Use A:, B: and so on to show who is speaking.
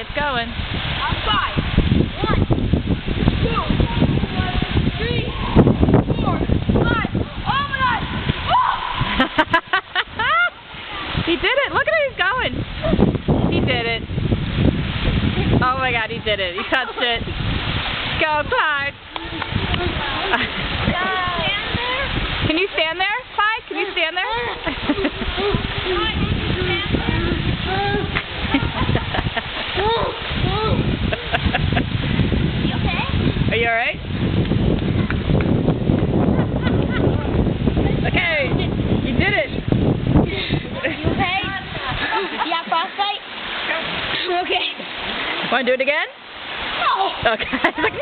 A: it's going.
B: On 5. 1, 2, 3, 4, 5. Oh my God! Oh!
A: He did it. Look at how he's going. He did it. Oh my God, he did it. He touched it. Go, Clyde. Can you stand there, Clyde? Can you stand there?
B: You okay?
A: Are you alright? Okay, you did it.
B: You okay? You got frostbite? Okay.
A: Want to do it again?
B: No.
A: Okay. Like, no.